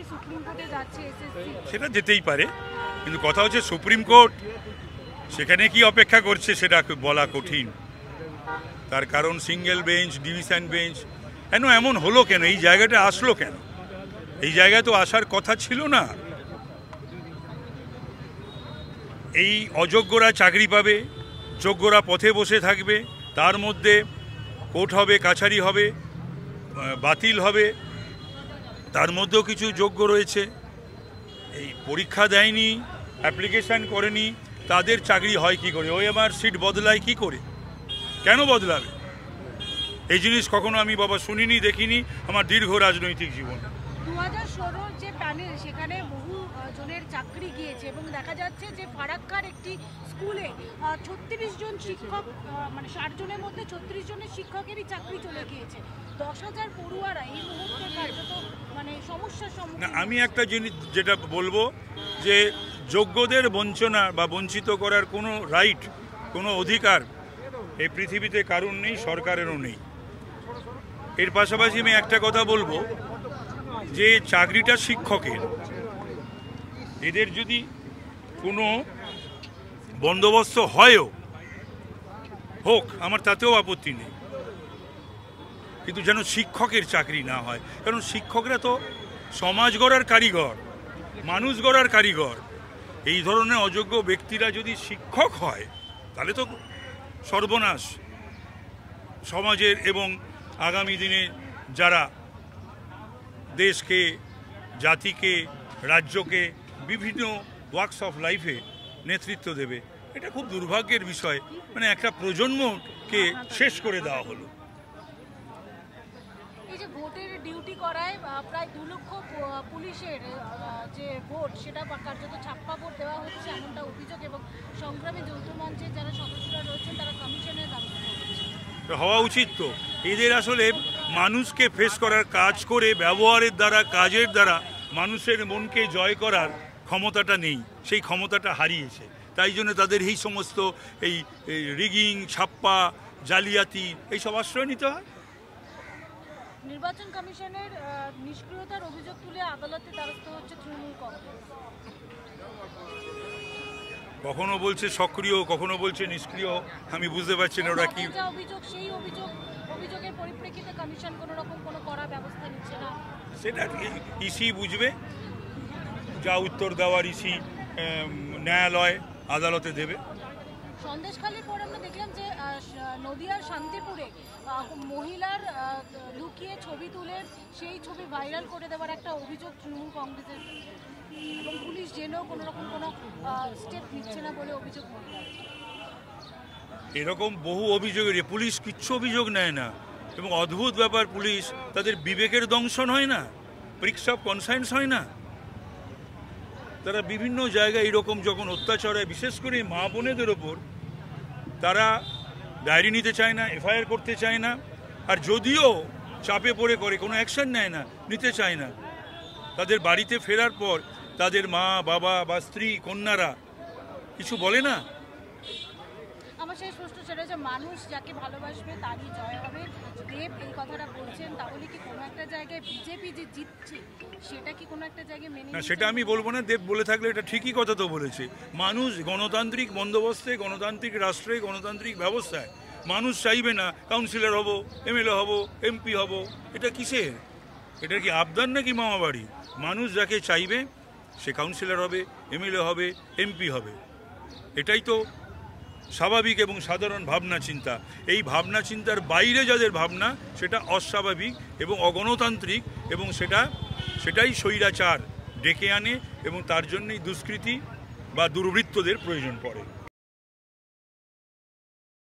Supreme কোর্টে যাচ্ছে SSC, সেটা যেতেই পারে, কিন্তু কথা হচ্ছে সুপ্রিম কোর্ট সেখানে কি অপেক্ষা করছে সেটা বলা কঠিন। তার কারণ সিঙ্গেল বেঞ্চ, ডিভিশন বেঞ্চ, কেন এমন হলো, কেন এই জায়গাটা আসলো, কেন এই জায়গায় তো আসার কথা ছিল না। এই অযোগ্যরা চাকরি পাবে, যোগ্যরা পথে বসে থাকবে, তার মধ্যে কোর্ট হবে, কাছারি হবে, বাতিল হবে, তার মধ্যেও কিছু যোগ্য রয়েছে, এই পরীক্ষা দেয়নি, অ্যাপ্লিকেশান করেনি, তাদের চাকরি হয় কি করে? ওএমআর সিট বদলায় কি করে? কেন বদলাবে? এই জিনিস কখনো আমি বাবা শুনিনি, দেখিনি আমার দীর্ঘ রাজনৈতিক জীবনে। 2016 যে প্যানেল, সেখানে বহু জনের চাকরি গিয়েছে এবং দেখা যাচ্ছে যে ফারাক্কার একটি স্কুলে 36 জন শিক্ষক, মানে 60 জনের মধ্যে 36 জনের শিক্ষকেরই চাকরি চলে গিয়েছে। 10,000 পড়ুয়ারা এই মুহূর্তে কার্যত মানে সমস্যার সম্মুখীন। আমি একটা জিনিস যেটা বলবো, যে যোগ্যদের বঞ্চনা বা বঞ্চিত করার কোনো রাইট, কোনো অধিকার এই পৃথিবীতে কারণ নেই, সরকারেরও নেই। এর পাশাপাশি আমি একটা কথা বলবো, যে চাকরিটা শিক্ষকের, এদের যদি কোনো বন্দোবস্ত হয়ও হোক, আমার তাতেও আপত্তি নেই, কিন্তু যেন শিক্ষকের চাকরি না হয়। কারণ শিক্ষকরা তো সমাজ গড়ার কারিগর, মানুষ গড়ার কারিগর। এই ধরনের অযোগ্য ব্যক্তিরা যদি শিক্ষক হয় তাহলে তো সর্বনাশ সমাজের, এবং আগামী দিনে যারা দেশকে, জাতিকে, রাজ্যকে বিভিন্ন ওয়ার্কস অফ লাইফে নেতৃত্ব দেবে, এটা খুব দুর্ভাগ্যের বিষয়। মানে একটা প্রজন্মকে শেষ করে দেওয়া হলো। এই যে ভোটের ডিউটি করায় প্রায় 2 লক্ষ পুলিশের যে ভোট, সেটা কার্যত ছাপ্পা ভোট দেওয়া হচ্ছে, এমনটা অভিযোগ, এবং সংগ্রামী যৌথ মঞ্চের যারা সদস্যরা রয়েছেন তারা কমিশনের দাবি করছেন। হওয়া উচিত তো। এদের আসলে মানুষকে ফেস করার, কাজ করে ব্যবহারের দ্বারা, কাজের দ্বারা মানুষের মনকে জয় করার ক্ষমতাটা নেই, সেই ক্ষমতাটা হারিয়েছে। তাই জন্য তাদের এই সমস্ত এই রিগিং, ছাপ্পা, জালিয়াতি এইসব আশ্রয় নিতে হয়। নির্বাচন কমিশনের নিষ্ক্রিয়তার অভিযোগ তুলে আদালতে দ্বারস্থ হচ্ছে তৃণমূল কংগ্রেস। কখনো বলছে সক্রিয়, কখনো বলছে নিষ্ক্রিয়, আমি বুঝতে পারছি না ওরা কি অভিযোগ। সেই অভিযোগের পরিপ্রেক্ষিতে কমিশন কোনো রকম কোনো কড়া ব্যবস্থা নিচ্ছে না, সেটা ইসি বুঝবে, যা উত্তর দেওয়ার ইসি ন্যায়ালয় আদালতে দেবে। সন্দেশখালীর পর আমরা দেখলাম যে নদিয়ার শান্তিপুরে মহিলার লুকিয়ে ছবি তুলে সেই ছবি ভাইরাল করে দেওয়ার একটা অভিযোগ তৃণমূল কংগ্রেসের, এবং পুলিশ জেনেও কোনো রকম কোনো স্টেপ নিচ্ছে না বলে অভিযোগ মহিলার। এরকম বহু অভিযোগের, পুলিশ কিচ্ছু অভিযোগ নেয় না, এবং অদ্ভুত ব্যাপার, পুলিশ তাদের বিবেকের দংশন হয় না, প্রিক্স অফ কনসায়েন্স হয় না। তারা বিভিন্ন জায়গায় এরকম যখন অত্যাচার হয়, বিশেষ করে মা বোনেদের ওপর, তারা ডায়েরি নিতে চায় না, এফআইআর করতে চায় না, আর যদিও চাপে পড়ে করে কোনো অ্যাকশন নেয় না, নিতে চায় না। তাদের বাড়িতে ফেরার পর তাদের মা, বাবা বা স্ত্রী, কন্যারা কিছু বলে না। আমার সেই প্রশ্ন সেটা যে মানুষ যাকে ভালোবাসবে তারই জয় হবে, দেব এই কথাটা বলছেন, তাহলে কি কোনো একটা জায়গায় বিজেপি যে জিতছে সেটা কি কোনো একটা জায়গায় মেনে না, সেটা আমি বলবো না। দেব বলে থাকলে এটা ঠিকই কথা তো বলেছে। মানুষ গণতান্ত্রিক বন্দোবস্তে, গণতান্ত্রিক রাষ্ট্রে, গণতান্ত্রিক ব্যবস্থায় মানুষ চাইবে না কাউন্সিলর হব, এমএলএ হব, এমপি হব, এটা কিসের? এটা কি আবদার নাকি মামাবাড়ি? মানুষ যাকে চাইবে সে কাউন্সিলর হবে, এমএলএ হবে, এমপি হবে, এটাই তো স্বাভাবিক এবং সাধারণ ভাবনা চিন্তা। এই ভাবনা চিন্তার বাইরে যাদের ভাবনা, সেটা অস্বাভাবিক এবং অগণতান্ত্রিক, এবং সেটাই স্বৈরাচার ডেকে আনে, এবং তার জন্যই দুষ্কৃতী বা দুর্বৃত্তদের প্রয়োজন পড়ে।